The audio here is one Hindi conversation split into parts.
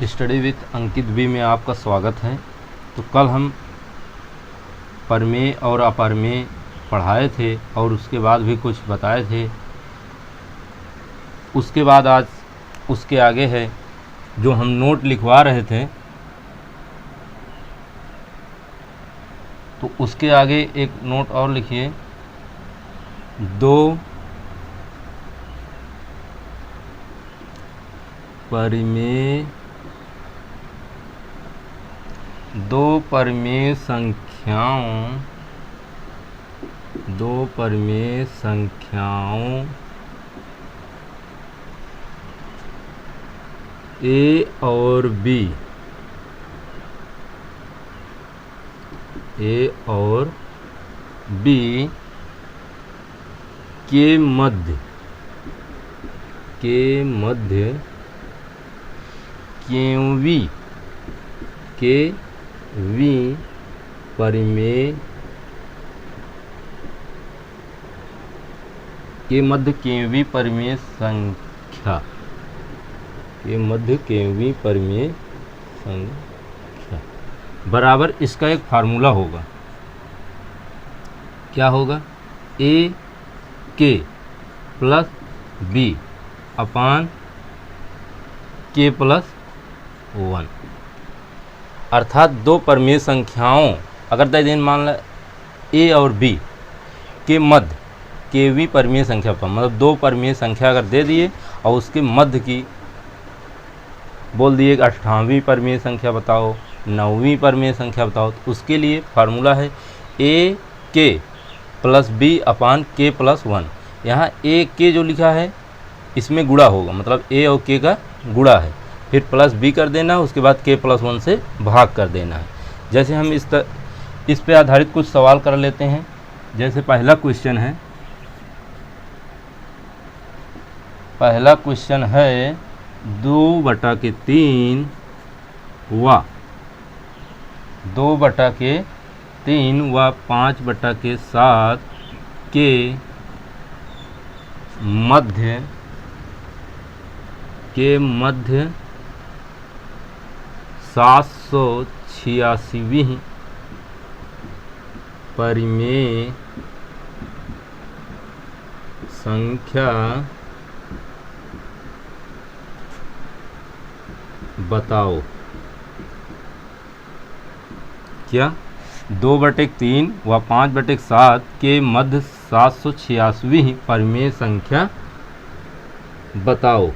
स्टडी विथ अंकित बी में आपका स्वागत है। तो कल हम प्रमेय और अपरमेय पढ़ाए थे और उसके बाद भी कुछ बताए थे। उसके बाद आज उसके आगे है जो हम नोट लिखवा रहे थे, तो उसके आगे एक नोट और लिखिए। दो परिमेय संख्याओं ए और बी के मध्य केवी परिमेय संख्या बराबर इसका एक फार्मूला होगा। क्या होगा? ए के प्लस बी अपान के प्लस 1। अर्थात दो परिमेय संख्याओं अगर दे दें, मान लो ए और बी के मध्य केवी परिमेय संख्या पर, मतलब दो परिमेय संख्या अगर दे दिए और उसके मध्य की बोल दिए कि 8वीं परिमेय संख्या बताओ, 9वीं परिमेय संख्या बताओ, तो उसके लिए फार्मूला है ए के प्लस बी अपान के प्लस 1। यहाँ ए के जो लिखा है इसमें गुणा होगा, मतलब ए और के का गुणा है, फिर प्लस बी कर देना है, उसके बाद के प्लस 1 से भाग कर देना है। जैसे हम इस पे आधारित कुछ सवाल कर लेते हैं। जैसे पहला क्वेश्चन है 2/3 व 5/7 के मध्य 786वीं परिमेय संख्या बताओ। क्या? 2/3 व 5/7 के मध्य 786वीं परिमेय संख्या बताओ।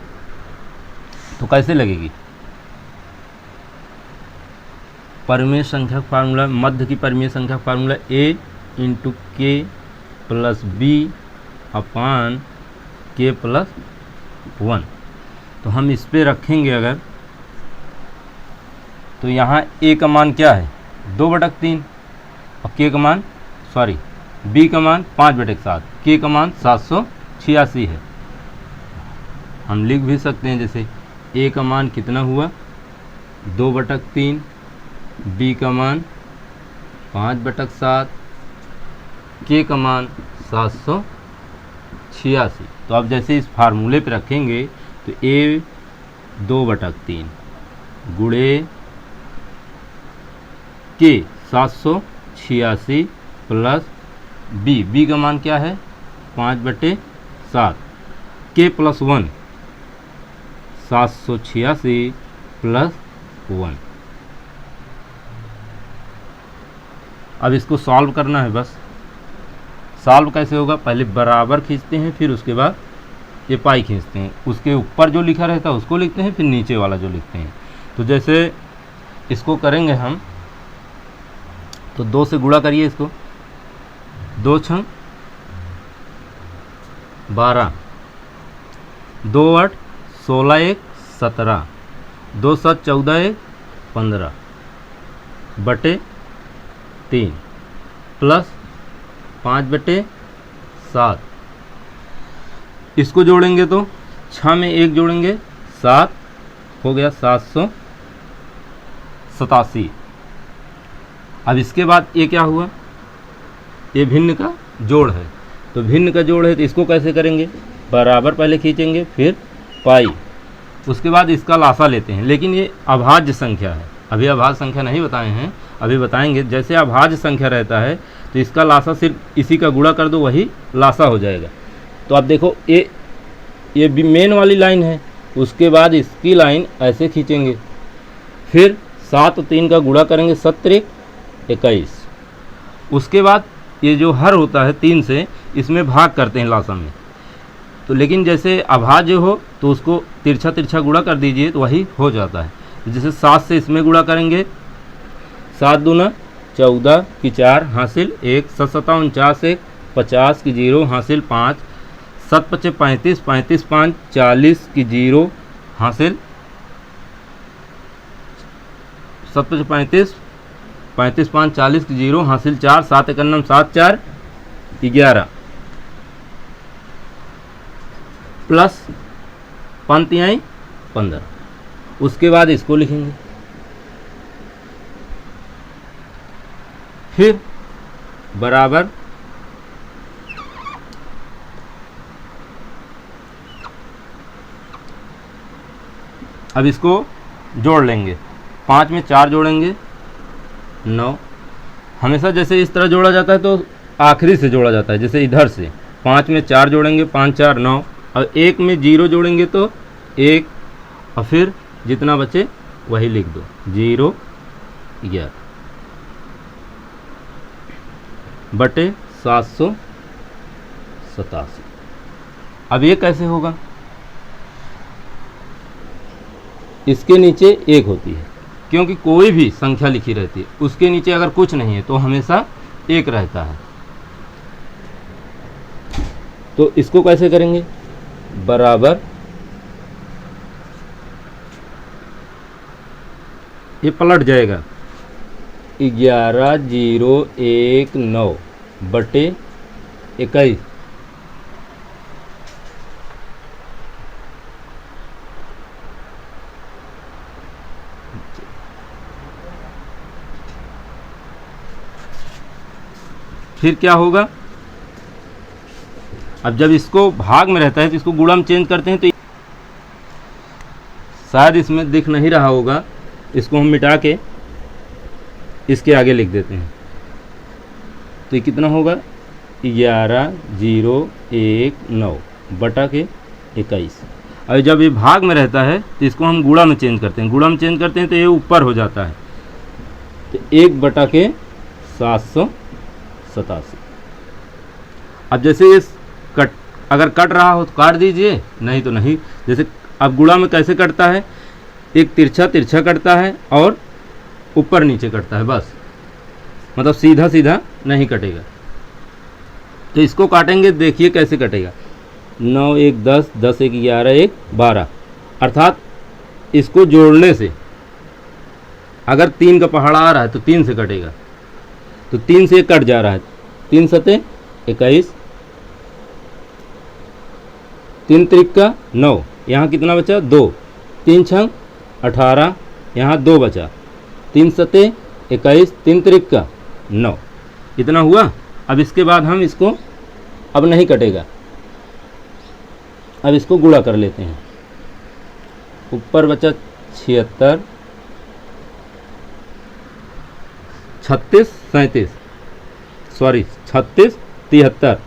तो कैसे लगेगी? परिमेय संख्या फार्मूला, मध्य की परिमेय संख्या फार्मूला ए इंटू के प्लस बी अपान के प्लस 1। तो हम इस पे रखेंगे अगर, तो यहाँ ए का मान क्या है? 2/3 और के का मान बी का मान 5/7, के का मान 786 है। हम लिख भी सकते हैं, जैसे ए का मान कितना हुआ 2/3, बी का मान 5/7, के का मान 786। तो अब जैसे इस फार्मूले पे रखेंगे तो ए 2/3 गुणे के 786 प्लस बी का मान क्या है 5/7, के प्लस 1 786 प्लस 1। अब इसको सॉल्व करना है। बस सॉल्व कैसे होगा? पहले बराबर खींचते हैं, फिर उसके बाद ये पाई खींचते हैं, उसके ऊपर जो लिखा रहता है उसको लिखते हैं, फिर नीचे वाला जो लिखते हैं। तो जैसे इसको करेंगे हम, तो 2 से गुणा करिए इसको, 2 × 12, 2 × 8 16, 1 17, 2 × 7 14, 1 15 बटे 3 प्लस 5/7। इसको जोड़ेंगे तो 6 में 1 जोड़ेंगे 7 हो गया 787। अब इसके बाद ये क्या हुआ? ये भिन्न का जोड़ है, तो भिन्न का जोड़ है तो इसको कैसे करेंगे? बराबर पहले खींचेंगे, फिर पाई उसके बाद इसका लासा लेते हैं, लेकिन ये अभाज्य संख्या है, अभी अभाज्य संख्या नहीं बताए हैं, अभी बताएंगे। जैसे अभाज्य संख्या रहता है तो इसका लासा सिर्फ इसी का गुणा कर दो, वही लासा हो जाएगा। तो आप देखो ये भी मेन वाली लाइन है, उसके बाद इसकी लाइन ऐसे खींचेंगे, फिर 7 और 3 का गुणा करेंगे, 7 21। उसके बाद ये जो हर होता है 3 से, इसमें भाग करते हैं लासा में। तो लेकिन जैसे अभाज्य हो तो उसको तिरछा तिरछा गुणा कर दीजिए तो वही हो जाता है। जैसे 7 से इसमें गुणा करेंगे, 7 दूना 14 की 4 हासिल 1, 7 7 49 1, 50 की 0 हासिल 5, 7 5 35, 35 5 40 की 0 हासिल 7 5 35, 35 5 40 की 0 हासिल 4, 7 1 7 4 11 प्लस 5 15। उसके बाद इसको लिखेंगे, फिर बराबर अब इसको जोड़ लेंगे, 5 में 4 जोड़ेंगे 9। हमेशा जैसे इस तरह जोड़ा जाता है तो आखिरी से जोड़ा जाता है, जैसे इधर से 5 में 4 जोड़ेंगे 5 4 9, और 1 में 0 जोड़ेंगे तो 1, और फिर जितना बचे वही लिख दो, 0 11 बटे 787। अब ये कैसे होगा, इसके नीचे 1 होती है, क्योंकि कोई भी संख्या लिखी रहती है उसके नीचे अगर कुछ नहीं है तो हमेशा 1 रहता है। तो इसको कैसे करेंगे, बराबर ये पलट जाएगा, 11 0 1 9 बटे 21। फिर क्या होगा, अब जब इसको भाग में रहता है तो इसको गुणा में चेंज करते हैं, तो शायद इसमें दिख नहीं रहा होगा, इसको हम मिटा के इसके आगे लिख देते हैं। तो ये कितना होगा, 11 0 1 9 बटा के 21। और जब ये भाग में रहता है तो इसको हम गुणा में चेंज करते हैं, गुणा में चेंज करते हैं तो ये ऊपर हो जाता है, तो 1 बटा के 787। अब जैसे ये अगर कट रहा हो तो काट दीजिए, नहीं तो नहीं। जैसे अब गुणा में कैसे कटता है, एक तिरछा तिरछा कटता है और ऊपर नीचे कटता है, बस, मतलब सीधा सीधा नहीं कटेगा। तो इसको काटेंगे, देखिए कैसे कटेगा, 9 1 10, 10 1 11 1 12, अर्थात इसको जोड़ने से अगर 3 का पहाड़ा आ रहा है तो 3 से कटेगा, तो 3 से कट जा रहा है, 3 7 21, 3 3 9, यहाँ कितना बचा 2, 3 6 18, यहाँ 2 बचा, 3 7 21, 3 3 9, इतना हुआ। अब इसके बाद हम इसको, अब नहीं कटेगा, अब इसको गुणा कर लेते हैं, ऊपर बचा 76 36 37, सॉरी 36 73,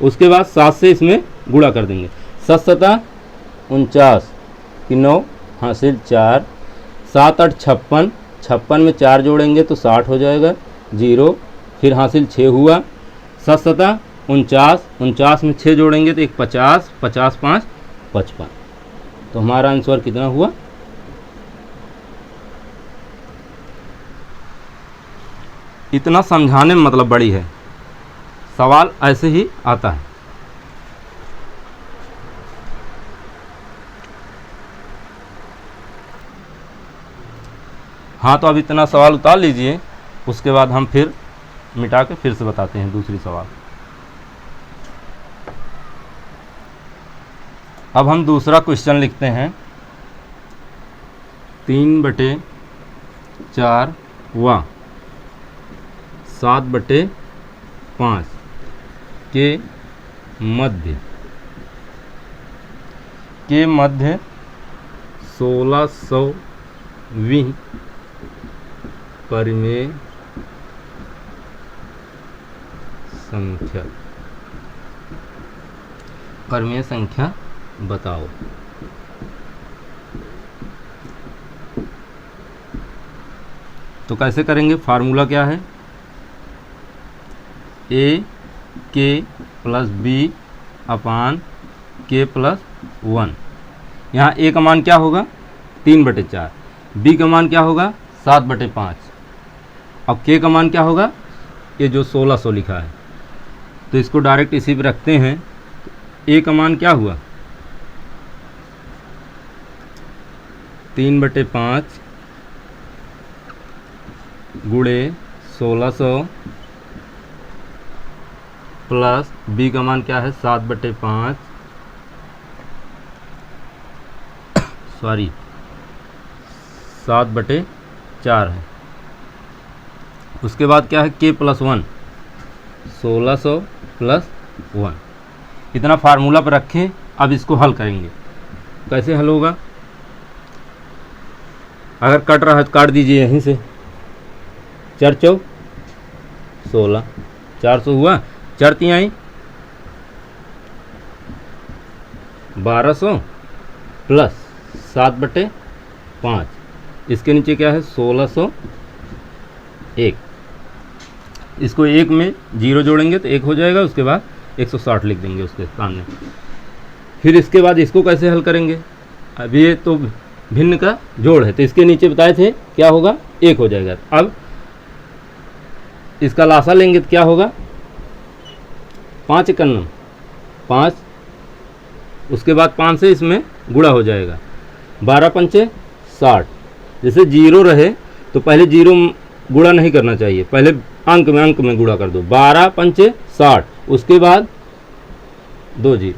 उसके बाद 7 से इसमें गुणा कर देंगे, 7 7 49 की 9 हासिल 4, 7 8 56, 56 में 4 जोड़ेंगे तो 60 हो जाएगा, 0 फिर हासिल 6 हुआ, 7 7 49, 49 में 6 जोड़ेंगे तो 1 50, 50 5 55। तो हमारा आंसर कितना हुआ, इतना समझाने में मतलब बड़ी है, सवाल ऐसे ही आता है। हाँ, तो अब इतना सवाल उतार लीजिए, उसके बाद हम फिर मिटा के फिर से बताते हैं दूसरी सवाल। अब हम दूसरा क्वेश्चन लिखते हैं, 3/4 व 7/5 के मध्य 1600वीं परिमेय संख्या बताओ। तो कैसे करेंगे, फार्मूला क्या है, ए के प्लस बी अपान के प्लस 1। यहाँ ए का मान क्या होगा 3/4, बी का मान क्या होगा 7/5, अब के का मान क्या होगा ये जो 1600 लिखा है। तो इसको डायरेक्ट इसी पे रखते हैं। ए का मान क्या हुआ 3/5 गुणे 1600 प्लस बी का मान क्या है 7/5 सॉरी 7/4 है। उसके बाद क्या है के प्लस 1 1600 प्लस 1। इतना फार्मूला पर रखें। अब इसको हल करेंगे। कैसे हल होगा, अगर कट रहा है तो काट दीजिए यहीं से। 4 चौ 16 400 हुआ, 4 तिहाई 1200 प्लस 7/5, इसके नीचे क्या है 1601। इसको एक में 0 जोड़ेंगे तो 1 हो जाएगा, उसके बाद 160 लिख देंगे उसके सामने। फिर इसके बाद इसको कैसे हल करेंगे, अभी ये तो भिन्न का जोड़ है तो इसके नीचे बताए थे क्या होगा 1 हो जाएगा। अब इसका लासा लेंगे तो क्या होगा 5 1 5, उसके बाद 5 से इसमें गुणा हो जाएगा 12 5 60। जैसे 0 रहे तो पहले 0 गुणा नहीं करना चाहिए, पहले अंक में गुणा कर दो। 12 5 60, उसके बाद 2 0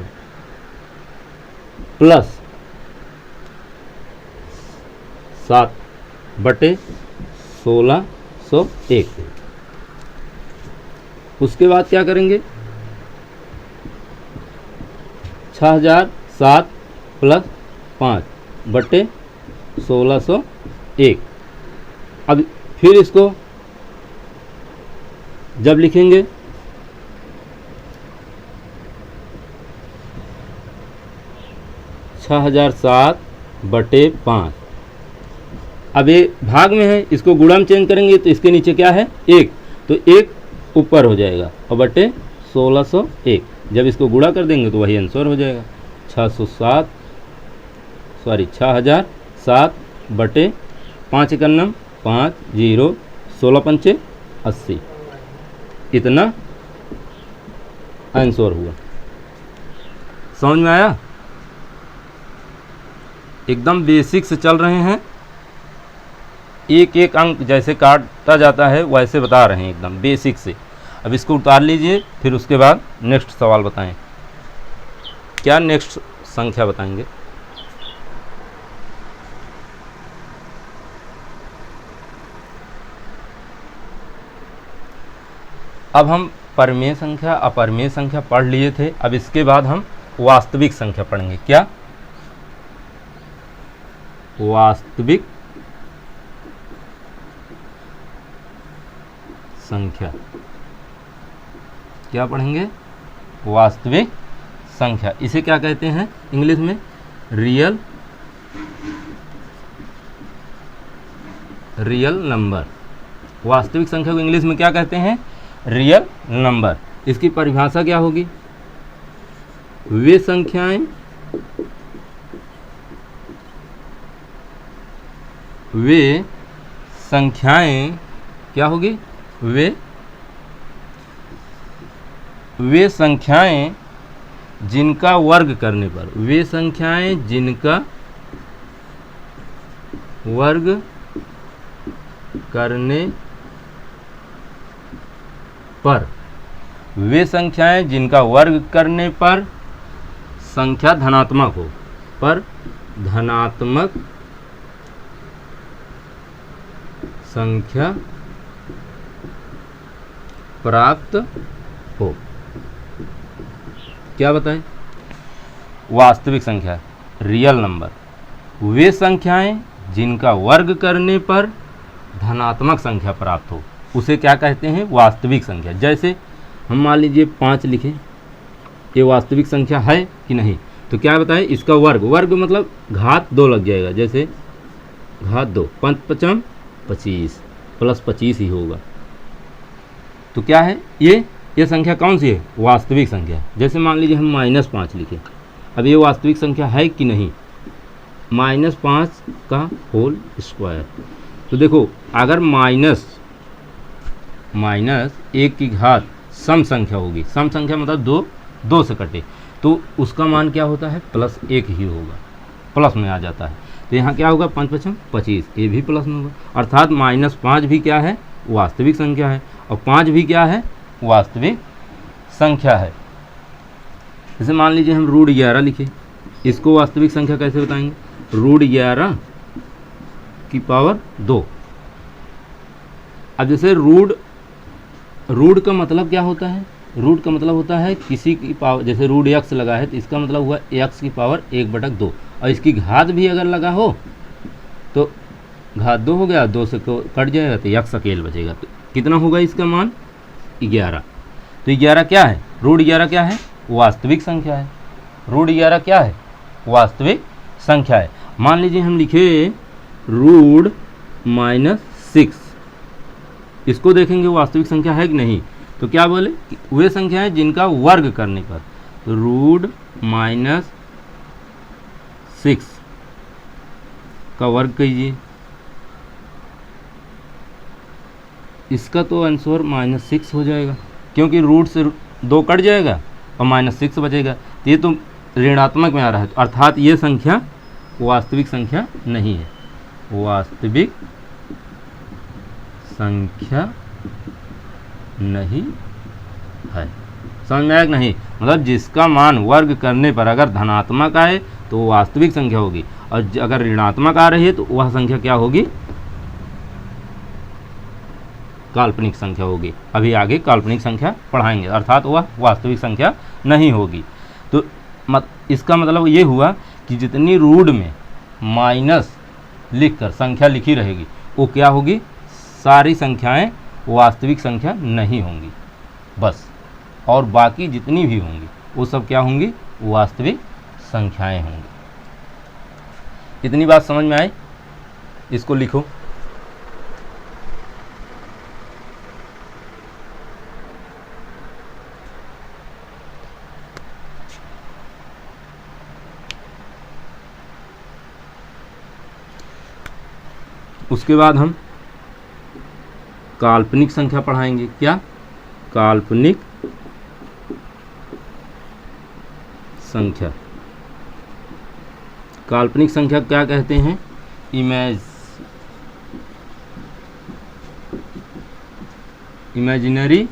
प्लस 7/1601। उसके बाद क्या करेंगे 6007 प्लस 5/1601। अब फिर इसको जब लिखेंगे 6007/5, अब ये भाग में है, इसको गुणा में चेंज करेंगे तो इसके नीचे क्या है 1, तो 1 ऊपर हो जाएगा और बटे 1601। जब इसको गुणा कर देंगे तो वही आंसर हो जाएगा 6007 5 1 5 0 16 5 80। इतना आंसर हुआ। समझ में आया, एकदम बेसिक से चल रहे हैं, एक एक अंक जैसे काटा जाता है वैसे बता रहे हैं एकदम बेसिक से। अब इसको उतार लीजिए, फिर उसके बाद नेक्स्ट सवाल बताएं। क्या नेक्स्ट संख्या बताएंगे, अब हम परिमेय संख्या अपरिमेय संख्या पढ़ लिए थे। अब इसके बाद हम वास्तविक संख्या पढ़ेंगे। क्या वास्तविक संख्या, क्या पढ़ेंगे वास्तविक संख्या। इसे क्या कहते हैं इंग्लिश में रियल नंबर। वास्तविक संख्या को इंग्लिश में क्या कहते हैं रियल नंबर। इसकी परिभाषा क्या होगी, वे संख्याएं क्या होगी, वे संख्याएं जिनका वर्ग करने पर, वे संख्याएं जिनका वर्ग करने पर, वे संख्याएं जिनका वर्ग करने पर संख्या धनात्मक हो, पर धनात्मक संख्या प्राप्त हो। क्या बताएं, वास्तविक संख्या रियल नंबर। वे संख्याएं जिनका वर्ग करने पर धनात्मक संख्या प्राप्त हो, उसे क्या कहते हैं? वास्तविक संख्या। जैसे हम मान लीजिए 5 लिखें, ये वास्तविक संख्या है कि नहीं? तो क्या बताएं? इसका वर्ग, वर्ग मतलब घात 2 लग जाएगा। जैसे घात 2, 5 पचम 25 प्लस 25 ही होगा। तो क्या है ये संख्या कौन सी है? वास्तविक संख्या। जैसे मान लीजिए हम -5 लिखें, अब ये वास्तविक संख्या है कि नहीं? -5 का होल स्क्वायर। तो देखो, अगर माइनस 1 की घात सम संख्या होगी, सम संख्या मतलब 2 से कटे, तो उसका मान क्या होता है? +1 ही होगा, प्लस में आ जाता है। तो यहाँ क्या होगा? 5 पचम 25, ये भी प्लस में होगा। अर्थात -5 भी क्या है? वास्तविक संख्या है, और 5 भी क्या है? वास्तविक संख्या है। जैसे मान लीजिए हम √11 लिखे, इसको वास्तविक संख्या कैसे बताएंगे? √11 की पावर 2। अब जैसे रूट का मतलब क्या होता है? रूट का मतलब होता है किसी की पावर, जैसे √x लगा है तो इसका मतलब हुआ x की पावर 1/2, और इसकी घात भी अगर लगा हो तो घात 2 हो गया, 2 से कट जाएगा तो x अकेले बचेगा। तो कितना होगा इसका मान? 11। तो 11 क्या है? √11 क्या है? वास्तविक संख्या है। √11 क्या है? वास्तविक संख्या है। मान लीजिए हम लिखे √-6, इसको देखेंगे वास्तविक संख्या है कि नहीं। तो क्या बोले? वे संख्याएं जिनका वर्ग करने पर, √-6 का वर्ग कीजिए, इसका तो आंसर -6 हो जाएगा, क्योंकि रूट से 2 कट जाएगा और -6 बचेगा। तो ये तो ऋणात्मक में आ रहा है, अर्थात ये संख्या वास्तविक संख्या नहीं है, वास्तविक संख्या नहीं है। समझ में आया कि नहीं? मतलब जिसका मान वर्ग करने पर अगर धनात्मक आए तो वो वास्तविक संख्या होगी, और अगर ऋणात्मक आ रही है तो वह संख्या क्या होगी? काल्पनिक संख्या होगी। अभी आगे काल्पनिक संख्या पढ़ाएंगे, अर्थात वह वास्तविक संख्या नहीं होगी। तो इसका मतलब ये हुआ कि जितनी रूट में माइनस लिखकर संख्या लिखी रहेगी वो क्या होगी? सारी संख्याएं वास्तविक संख्या नहीं होंगी बस, और बाकी जितनी भी होंगी वो सब क्या होंगी? वास्तविक संख्याएं होंगी। इतनी बात समझ में आई? इसको लिखो। उसके बाद हम काल्पनिक संख्या पढ़ाएंगे। क्या? काल्पनिक संख्या। काल्पनिक संख्या क्या कहते हैं? Imaginary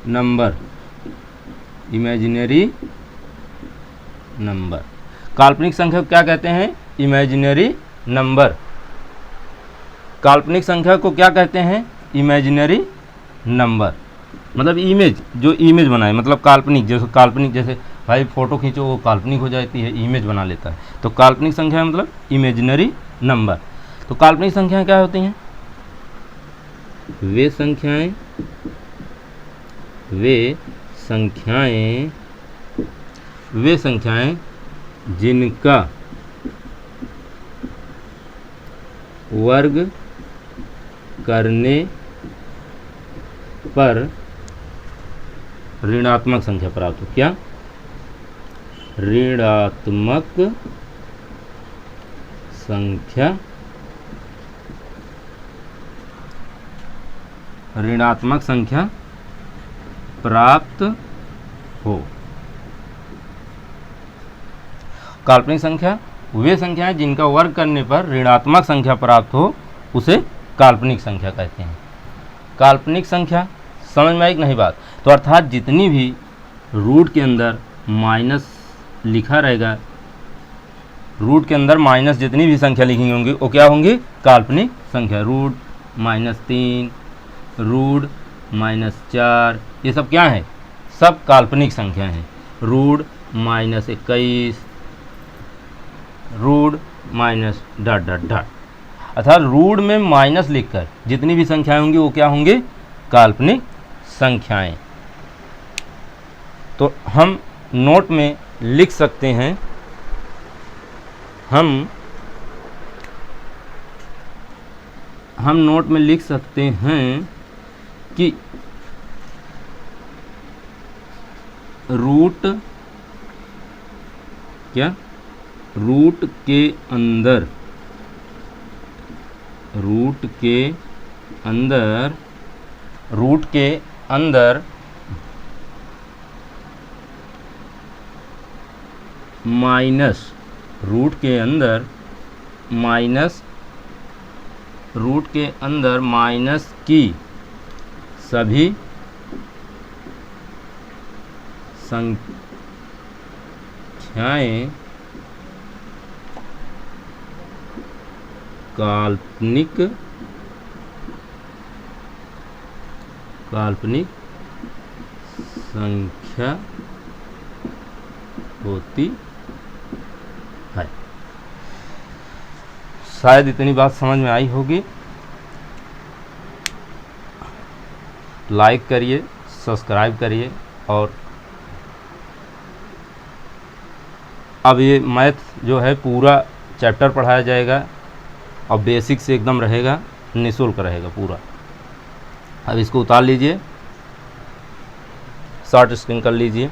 number. Imaginary number. काल्पनिक संख्या क्या कहते हैं? Imaginary number. काल्पनिक संख्या को क्या कहते हैं? Imaginary number. मतलब इमेज, जो इमेज बनाए, मतलब काल्पनिक, जैसे भाई फोटो खींचो वो काल्पनिक हो जाती है, इमेज बना लेता है। तो काल्पनिक संख्या मतलब इमेजिनरी नंबर। तो काल्पनिक संख्याएं क्या होती हैं? वे संख्याएं जिनका वर्ग करने पर ऋणात्मक संख्या प्राप्त हो। क्या? ऋणात्मक संख्या, ऋणात्मक संख्या प्राप्त हो। काल्पनिक संख्या वे संख्याएं जिनका वर्ग करने पर ऋणात्मक संख्या प्राप्त हो, उसे काल्पनिक संख्या कहते हैं। काल्पनिक संख्या समझ में आई कि नहीं बात? तो अर्थात जितनी भी रूट के अंदर माइनस लिखा रहेगा, रूट के अंदर माइनस जितनी भी संख्या लिखी होंगी वो क्या होंगी? काल्पनिक संख्या। √-3, √-4, ये सब क्या है? सब काल्पनिक संख्या हैं। √-21, root minus dot dot dot, अर्थात रूट में माइनस लिखकर जितनी भी संख्याएं होंगी वो क्या होंगी, काल्पनिक संख्याएं। तो हम नोट में लिख सकते हैं, हम नोट में लिख सकते हैं कि रूट क्या, रूट के अंदर माइनस, रूट के अंदर माइनस की सभी संख्याएं काल्पनिक संख्या होती है। शायद इतनी बात समझ में आई होगी। लाइक करिए, सब्सक्राइब करिए। और अब ये मैथ जो है पूरा चैप्टर पढ़ाया जाएगा और बेसिक से एकदम रहेगा, निःशुल्क रहेगा पूरा। अब इसको उतार लीजिए, शॉर्ट स्क्रीन कर लीजिए।